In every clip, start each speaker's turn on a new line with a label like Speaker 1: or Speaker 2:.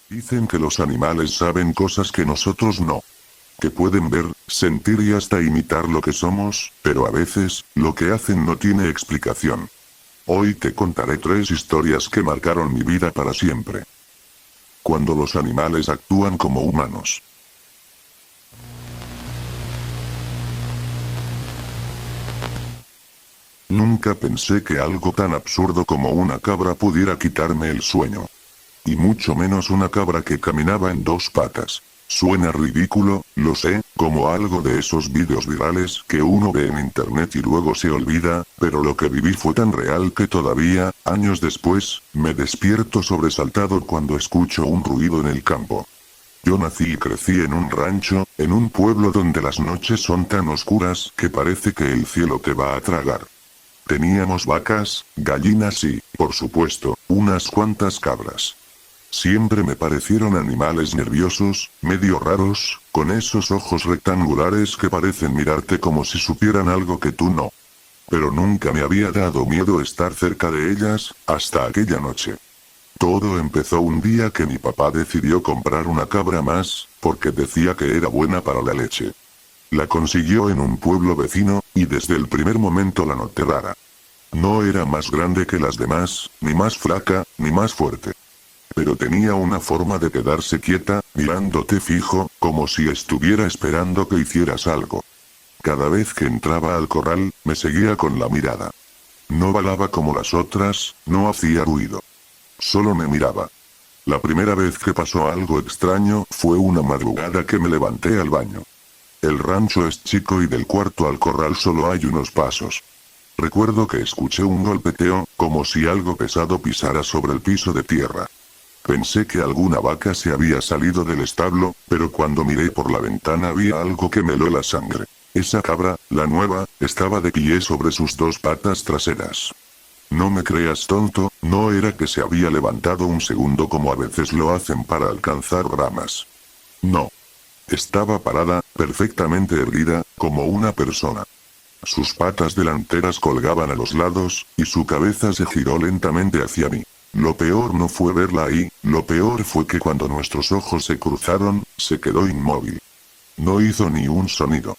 Speaker 1: Dicen que los animales saben cosas que nosotros no. Que pueden ver, sentir y hasta imitar lo que somos, pero a veces, lo que hacen no tiene explicación. Hoy te contaré 3 historias que marcaron mi vida para siempre. Cuando los animales actúan como humanos. Nunca pensé que algo tan absurdo como una cabra pudiera quitarme el sueño. Y mucho menos una cabra que caminaba en 2 patas. Suena ridículo, lo sé, como algo de esos vídeos virales que uno ve en internet y luego se olvida, pero lo que viví fue tan real que todavía, años después, me despierto sobresaltado cuando escucho un ruido en el campo. Yo nací y crecí en un rancho, en un pueblo donde las noches son tan oscuras que parece que el cielo te va a tragar. Teníamos vacas, gallinas y, por supuesto, unas cuantas cabras. Siempre me parecieron animales nerviosos, medio raros, con esos ojos rectangulares que parecen mirarte como si supieran algo que tú no. Pero nunca me había dado miedo estar cerca de ellas, hasta aquella noche. Todo empezó un día que mi papá decidió comprar una cabra más, porque decía que era buena para la leche. La consiguió en un pueblo vecino, y desde el primer momento la noté rara. No era más grande que las demás, ni más flaca, ni más fuerte. Pero tenía una forma de quedarse quieta, mirándote fijo, como si estuviera esperando que hicieras algo. Cada vez que entraba al corral, me seguía con la mirada. No balaba como las otras, no hacía ruido. Solo me miraba. La primera vez que pasó algo extraño, fue una madrugada que me levanté al baño. El rancho es chico y del cuarto al corral solo hay unos pasos. Recuerdo que escuché un golpeteo, como si algo pesado pisara sobre el piso de tierra. Pensé que alguna vaca se había salido del establo, pero cuando miré por la ventana vi algo que me heló la sangre. Esa cabra, la nueva, estaba de pie sobre sus 2 patas traseras. No me creas tonto, no era que se había levantado un segundo como a veces lo hacen para alcanzar ramas. No. Estaba parada, perfectamente erguida, como una persona. Sus patas delanteras colgaban a los lados, y su cabeza se giró lentamente hacia mí. Lo peor no fue verla ahí, lo peor fue que cuando nuestros ojos se cruzaron, se quedó inmóvil. No hizo ni un sonido.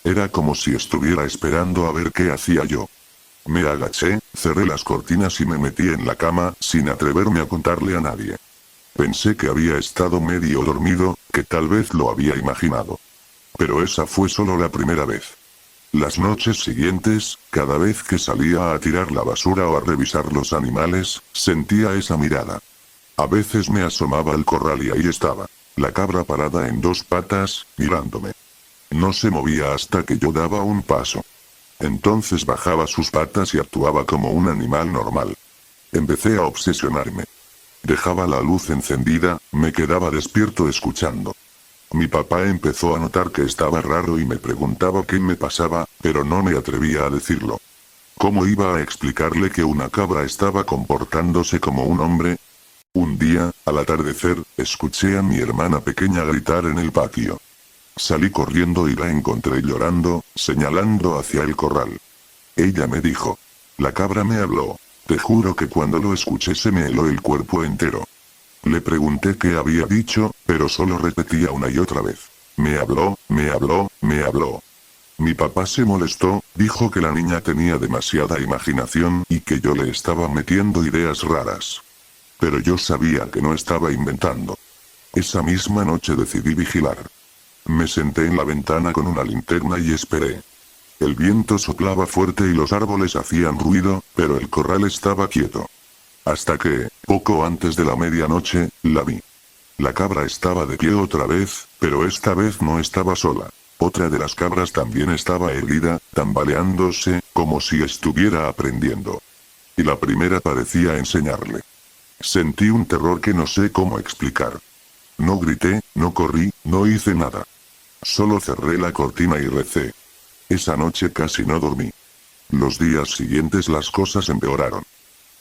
Speaker 1: Era como si estuviera esperando a ver qué hacía yo. Me agaché, cerré las cortinas y me metí en la cama, sin atreverme a contarle a nadie. Pensé que había estado medio dormido, que tal vez lo había imaginado. Pero esa fue solo la primera vez. Las noches siguientes, cada vez que salía a tirar la basura o a revisar los animales, sentía esa mirada. A veces me asomaba al corral y ahí estaba, la cabra parada en 2 patas, mirándome. No se movía hasta que yo daba un paso. Entonces bajaba sus patas y actuaba como un animal normal. Empecé a obsesionarme. Dejaba la luz encendida, me quedaba despierto escuchando. Mi papá empezó a notar que estaba raro y me preguntaba qué me pasaba, pero no me atrevía a decirlo. ¿Cómo iba a explicarle que una cabra estaba comportándose como un hombre? Un día, al atardecer, escuché a mi hermana pequeña gritar en el patio. Salí corriendo y la encontré llorando, señalando hacia el corral. Ella me dijo. La cabra me habló. Te juro que cuando lo escuché se me heló el cuerpo entero. Le pregunté qué había dicho, pero solo repetía una y otra vez. Me habló, me habló, me habló. Mi papá se molestó, dijo que la niña tenía demasiada imaginación y que yo le estaba metiendo ideas raras. Pero yo sabía que no estaba inventando. Esa misma noche decidí vigilar. Me senté en la ventana con una linterna y esperé. El viento soplaba fuerte y los árboles hacían ruido, pero el corral estaba quieto. Hasta que, poco antes de la medianoche, la vi. La cabra estaba de pie otra vez, pero esta vez no estaba sola. Otra de las cabras también estaba erguida, tambaleándose, como si estuviera aprendiendo. Y la primera parecía enseñarle. Sentí un terror que no sé cómo explicar. No grité, no corrí, no hice nada. Solo cerré la cortina y recé. Esa noche casi no dormí. Los días siguientes las cosas empeoraron.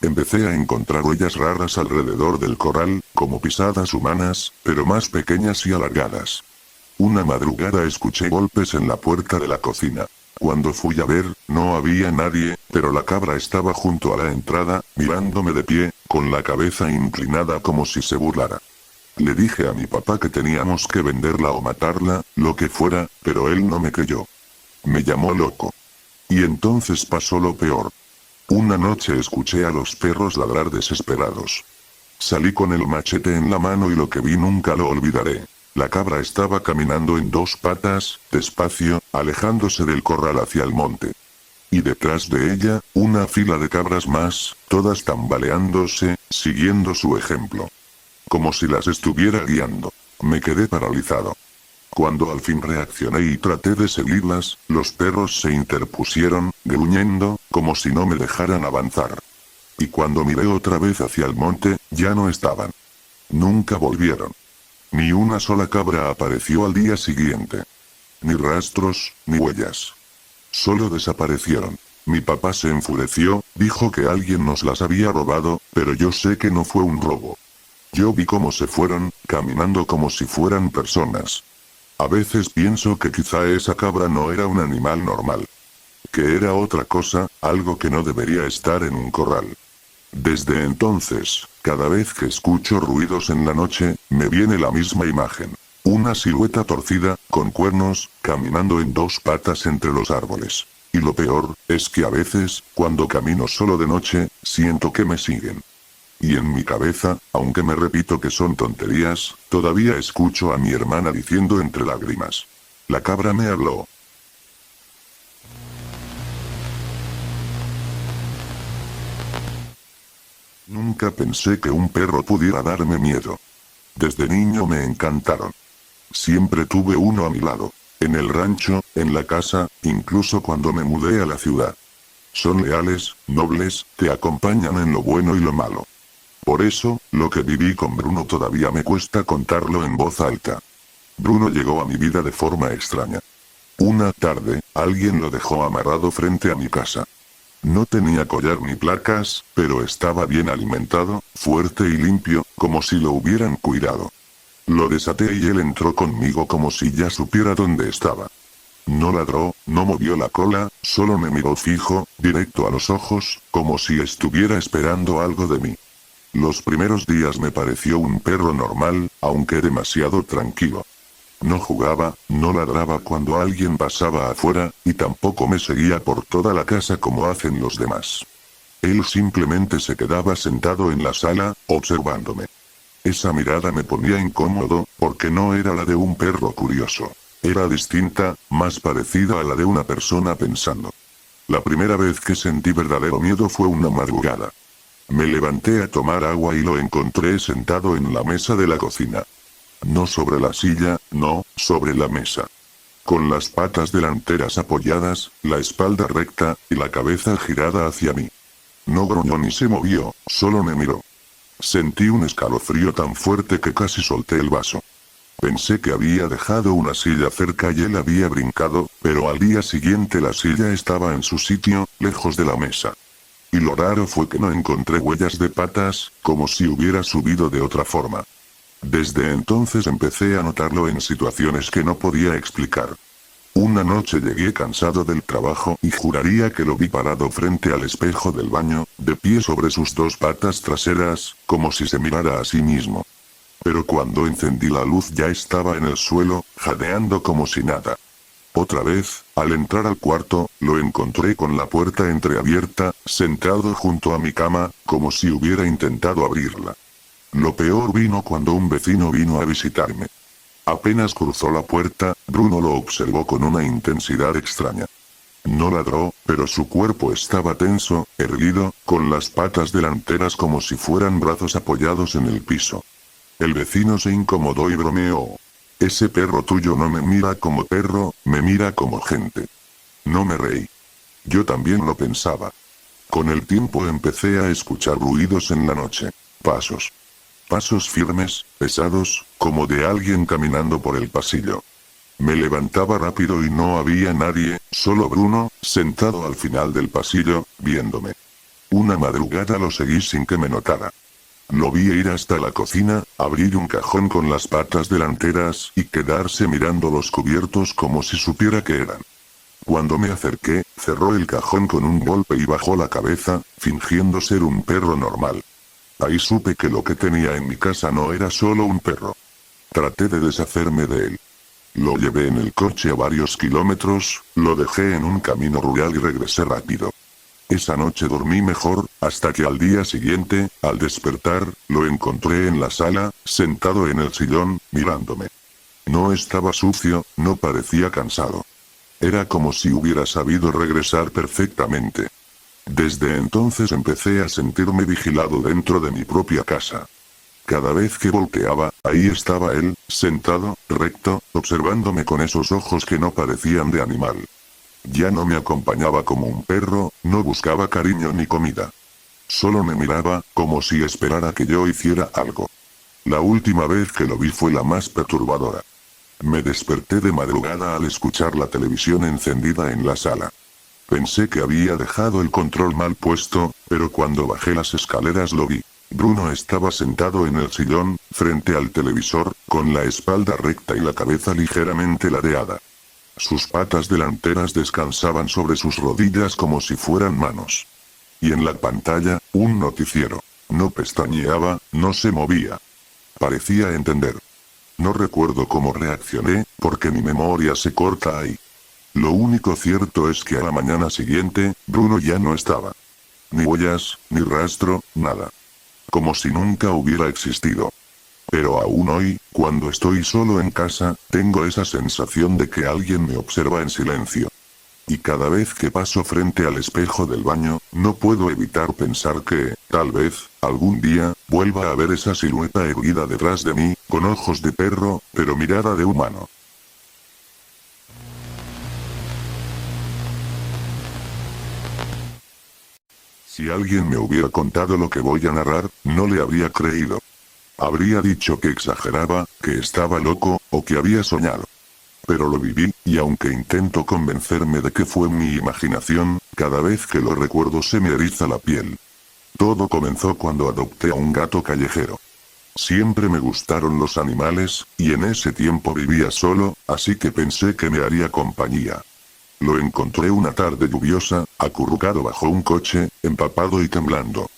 Speaker 1: Empecé a encontrar huellas raras alrededor del corral, como pisadas humanas, pero más pequeñas y alargadas. Una madrugada escuché golpes en la puerta de la cocina. Cuando fui a ver, no había nadie, pero la cabra estaba junto a la entrada, mirándome de pie, con la cabeza inclinada como si se burlara. Le dije a mi papá que teníamos que venderla o matarla, lo que fuera, pero él no me creyó. Me llamó loco. Y entonces pasó lo peor. Una noche escuché a los perros ladrar desesperados. Salí con el machete en la mano y lo que vi nunca lo olvidaré. La cabra estaba caminando en dos patas, despacio, alejándose del corral hacia el monte. Y detrás de ella, una fila de cabras más, todas tambaleándose, siguiendo su ejemplo. Como si las estuviera guiando. Me quedé paralizado. Cuando al fin reaccioné y traté de seguirlas, los perros se interpusieron, gruñendo, como si no me dejaran avanzar. Y cuando miré otra vez hacia el monte, ya no estaban. Nunca volvieron. Ni una sola cabra apareció al día siguiente. Ni rastros, ni huellas. Solo desaparecieron. Mi papá se enfureció, dijo que alguien nos las había robado, pero yo sé que no fue un robo. Yo vi cómo se fueron, caminando como si fueran personas. A veces pienso que quizá esa cabra no era un animal normal. Que era otra cosa, algo que no debería estar en un corral. Desde entonces, cada vez que escucho ruidos en la noche, me viene la misma imagen. Una silueta torcida, con cuernos, caminando en dos patas entre los árboles. Y lo peor, es que a veces, cuando camino solo de noche, siento que me siguen. Y en mi cabeza, aunque me repito que son tonterías, todavía escucho a mi hermana diciendo entre lágrimas. La cabra me habló. Nunca pensé que un perro pudiera darme miedo. Desde niño me encantaron. Siempre tuve uno a mi lado. En el rancho, en la casa, incluso cuando me mudé a la ciudad. Son leales, nobles, te acompañan en lo bueno y lo malo. Por eso, lo que viví con Bruno todavía me cuesta contarlo en voz alta. Bruno llegó a mi vida de forma extraña. Una tarde, alguien lo dejó amarrado frente a mi casa. No tenía collar ni placas, pero estaba bien alimentado, fuerte y limpio, como si lo hubieran cuidado. Lo desaté y él entró conmigo como si ya supiera dónde estaba. No ladró, no movió la cola, solo me miró fijo, directo a los ojos, como si estuviera esperando algo de mí. Los primeros días me pareció un perro normal, aunque demasiado tranquilo. No jugaba, no ladraba cuando alguien pasaba afuera, y tampoco me seguía por toda la casa como hacen los demás. Él simplemente se quedaba sentado en la sala, observándome. Esa mirada me ponía incómodo, porque no era la de un perro curioso. Era distinta, más parecida a la de una persona pensando. La primera vez que sentí verdadero miedo fue una madrugada. Me levanté a tomar agua y lo encontré sentado en la mesa de la cocina. No sobre la silla, no, sobre la mesa. Con las patas delanteras apoyadas, la espalda recta, y la cabeza girada hacia mí. No gruñó ni se movió, solo me miró. Sentí un escalofrío tan fuerte que casi solté el vaso. Pensé que había dejado una silla cerca y él había brincado, pero al día siguiente la silla estaba en su sitio, lejos de la mesa. Y lo raro fue que no encontré huellas de patas, como si hubiera subido de otra forma. Desde entonces empecé a notarlo en situaciones que no podía explicar. Una noche llegué cansado del trabajo y juraría que lo vi parado frente al espejo del baño, de pie sobre sus dos patas traseras, como si se mirara a sí mismo. Pero cuando encendí la luz ya estaba en el suelo, jadeando como si nada. Otra vez, al entrar al cuarto, lo encontré con la puerta entreabierta, sentado junto a mi cama, como si hubiera intentado abrirla. Lo peor vino cuando un vecino vino a visitarme. Apenas cruzó la puerta, Bruno lo observó con una intensidad extraña. No ladró, pero su cuerpo estaba tenso, erguido, con las patas delanteras como si fueran brazos apoyados en el piso. El vecino se incomodó y bromeó. Ese perro tuyo no me mira como perro, me mira como gente. No me reí. Yo también lo pensaba. Con el tiempo empecé a escuchar ruidos en la noche. Pasos. Pasos firmes, pesados, como de alguien caminando por el pasillo. Me levantaba rápido y no había nadie, solo Bruno, sentado al final del pasillo, viéndome. Una madrugada lo seguí sin que me notara. Lo vi ir hasta la cocina, abrir un cajón con las patas delanteras y quedarse mirando los cubiertos como si supiera qué eran. Cuando me acerqué, cerró el cajón con un golpe y bajó la cabeza, fingiendo ser un perro normal. Ahí supe que lo que tenía en mi casa no era solo un perro. Traté de deshacerme de él. Lo llevé en el coche a varios kilómetros, lo dejé en un camino rural y regresé rápido. Esa noche dormí mejor, hasta que al día siguiente, al despertar, lo encontré en la sala, sentado en el sillón, mirándome. No estaba sucio, no parecía cansado. Era como si hubiera sabido regresar perfectamente. Desde entonces empecé a sentirme vigilado dentro de mi propia casa. Cada vez que volteaba, ahí estaba él, sentado, recto, observándome con esos ojos que no parecían de animal. Ya no me acompañaba como un perro, no buscaba cariño ni comida. Solo me miraba, como si esperara que yo hiciera algo. La última vez que lo vi fue la más perturbadora. Me desperté de madrugada al escuchar la televisión encendida en la sala. Pensé que había dejado el control mal puesto, pero cuando bajé las escaleras lo vi. Bruno estaba sentado en el sillón, frente al televisor, con la espalda recta y la cabeza ligeramente ladeada. Sus patas delanteras descansaban sobre sus rodillas como si fueran manos. Y en la pantalla, un noticiero. No pestañeaba, no se movía. Parecía entender. No recuerdo cómo reaccioné, porque mi memoria se corta ahí. Lo único cierto es que a la mañana siguiente, Bruno ya no estaba. Ni huellas, ni rastro, nada. Como si nunca hubiera existido. Pero aún hoy, cuando estoy solo en casa, tengo esa sensación de que alguien me observa en silencio. Y cada vez que paso frente al espejo del baño, no puedo evitar pensar que, tal vez, algún día, vuelva a ver esa silueta erguida detrás de mí, con ojos de perro, pero mirada de humano. Si alguien me hubiera contado lo que voy a narrar, no le habría creído. Habría dicho que exageraba, que estaba loco, o que había soñado. Pero lo viví, y aunque intento convencerme de que fue mi imaginación, cada vez que lo recuerdo se me eriza la piel. Todo comenzó cuando adopté a un gato callejero. Siempre me gustaron los animales, y en ese tiempo vivía solo, así que pensé que me haría compañía. Lo encontré una tarde lluviosa, acurrucado bajo un coche, empapado y temblando.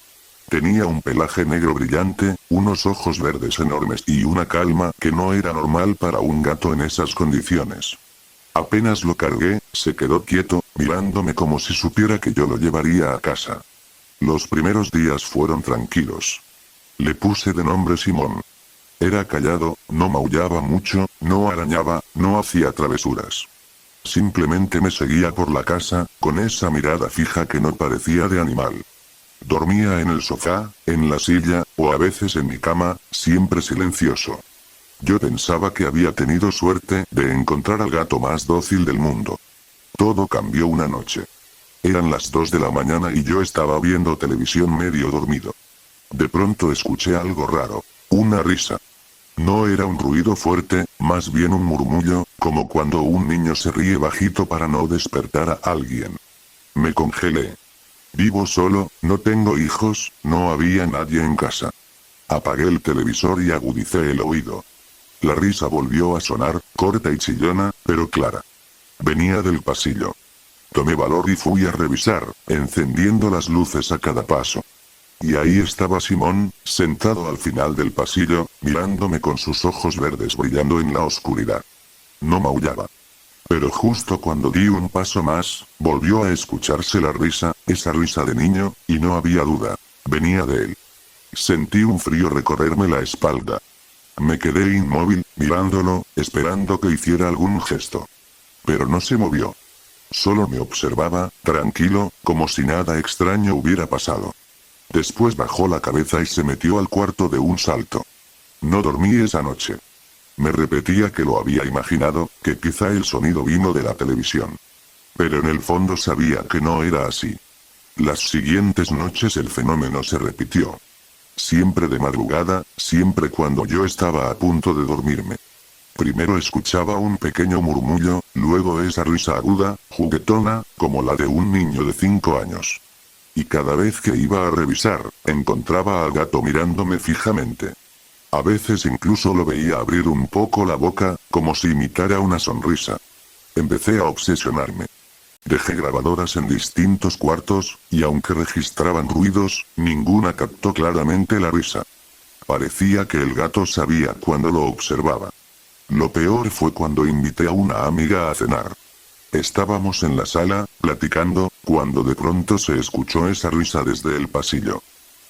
Speaker 1: Tenía un pelaje negro brillante, unos ojos verdes enormes y una calma que no era normal para un gato en esas condiciones. Apenas lo cargué, se quedó quieto, mirándome como si supiera que yo lo llevaría a casa. Los primeros días fueron tranquilos. Le puse de nombre Simón. Era callado, no maullaba mucho, no arañaba, no hacía travesuras. Simplemente me seguía por la casa, con esa mirada fija que no parecía de animal. Dormía en el sofá, en la silla, o a veces en mi cama, siempre silencioso. Yo pensaba que había tenido suerte de encontrar al gato más dócil del mundo. Todo cambió una noche. Eran las 2 de la mañana y yo estaba viendo televisión medio dormido. De pronto escuché algo raro, una risa. No era un ruido fuerte, más bien un murmullo, como cuando un niño se ríe bajito para no despertar a alguien. Me congelé. Vivo solo, no tengo hijos, no había nadie en casa. Apagué el televisor y agudicé el oído. La risa volvió a sonar, corta y chillona, pero clara. Venía del pasillo. Tomé valor y fui a revisar, encendiendo las luces a cada paso. Y ahí estaba Simón, sentado al final del pasillo, mirándome con sus ojos verdes brillando en la oscuridad. No maullaba. Pero justo cuando di un paso más, volvió a escucharse la risa, esa risa de niño, y no había duda. Venía de él. Sentí un frío recorrerme la espalda. Me quedé inmóvil, mirándolo, esperando que hiciera algún gesto. Pero no se movió. Solo me observaba, tranquilo, como si nada extraño hubiera pasado. Después bajó la cabeza y se metió al cuarto de un salto. No dormí esa noche. Me repetía que lo había imaginado, que quizá el sonido vino de la televisión. Pero en el fondo sabía que no era así. Las siguientes noches el fenómeno se repitió. Siempre de madrugada, siempre cuando yo estaba a punto de dormirme. Primero escuchaba un pequeño murmullo, luego esa risa aguda, juguetona, como la de un niño de 5 años. Y cada vez que iba a revisar, encontraba al gato mirándome fijamente. A veces incluso lo veía abrir un poco la boca, como si imitara una sonrisa. Empecé a obsesionarme. Dejé grabadoras en distintos cuartos, y aunque registraban ruidos, ninguna captó claramente la risa. Parecía que el gato sabía cuando lo observaba. Lo peor fue cuando invité a una amiga a cenar. Estábamos en la sala, platicando, cuando de pronto se escuchó esa risa desde el pasillo.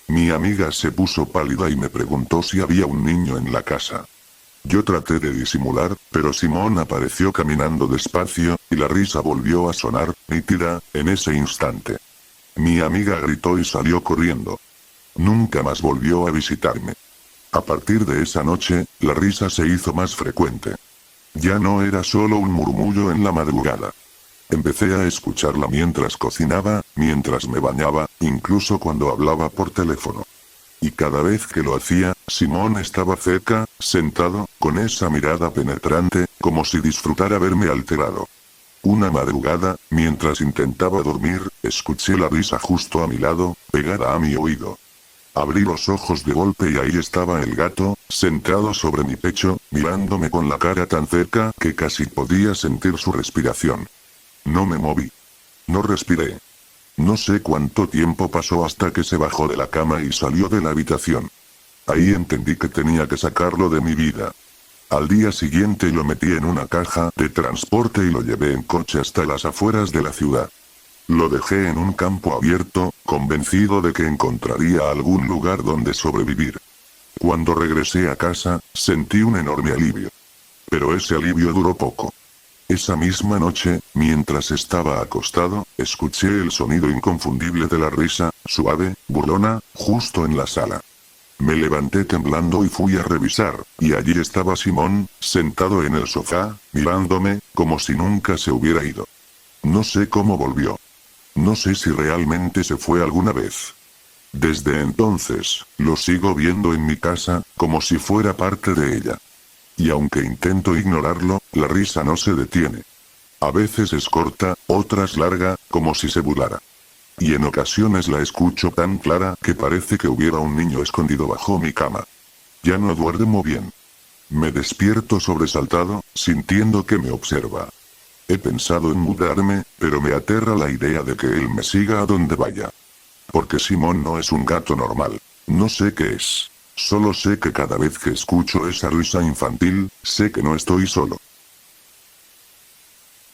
Speaker 1: Mi amiga se puso pálida y me preguntó si había un niño en la casa. Yo traté de disimular, pero Simón apareció caminando despacio, y la risa volvió a sonar, nítida, en ese instante. Mi amiga gritó y salió corriendo. Nunca más volvió a visitarme. A partir de esa noche, la risa se hizo más frecuente. Ya no era solo un murmullo en la madrugada. Empecé a escucharla mientras cocinaba, mientras me bañaba, incluso cuando hablaba por teléfono. Y cada vez que lo hacía, Simón estaba cerca, sentado, con esa mirada penetrante, como si disfrutara verme alterado. Una madrugada, mientras intentaba dormir, escuché la risa justo a mi lado, pegada a mi oído. Abrí los ojos de golpe y ahí estaba el gato, sentado sobre mi pecho, mirándome con la cara tan cerca que casi podía sentir su respiración. No me moví. No respiré. No sé cuánto tiempo pasó hasta que se bajó de la cama y salió de la habitación. Ahí entendí que tenía que sacarlo de mi vida. Al día siguiente lo metí en una caja de transporte y lo llevé en coche hasta las afueras de la ciudad. Lo dejé en un campo abierto, convencido de que encontraría algún lugar donde sobrevivir. Cuando regresé a casa, sentí un enorme alivio. Pero ese alivio duró poco. Esa misma noche, mientras estaba acostado, escuché el sonido inconfundible de la risa, suave, burlona, justo en la sala. Me levanté temblando y fui a revisar, y allí estaba Simón, sentado en el sofá, mirándome, como si nunca se hubiera ido. No sé cómo volvió. No sé si realmente se fue alguna vez. Desde entonces, lo sigo viendo en mi casa, como si fuera parte de ella. Y aunque intento ignorarlo, la risa no se detiene. A veces es corta, otras larga, como si se burlara. Y en ocasiones la escucho tan clara que parece que hubiera un niño escondido bajo mi cama. Ya no duermo bien. Me despierto sobresaltado, sintiendo que me observa. He pensado en mudarme, pero me aterra la idea de que él me siga a donde vaya. Porque Simón no es un gato normal. No sé qué es. Solo sé que cada vez que escucho esa risa infantil, sé que no estoy solo.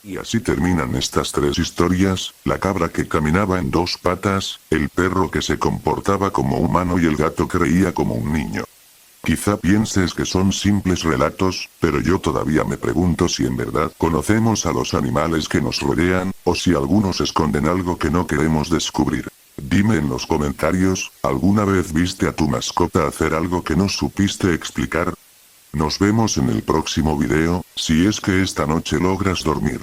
Speaker 1: Y así terminan estas tres historias: la cabra que caminaba en dos patas, el perro que se comportaba como humano y el gato que reía como un niño. Quizá pienses que son simples relatos, pero yo todavía me pregunto si en verdad conocemos a los animales que nos rodean, o si algunos esconden algo que no queremos descubrir. Dime en los comentarios, ¿alguna vez viste a tu mascota hacer algo que no supiste explicar? Nos vemos en el próximo video, si es que esta noche logras dormir.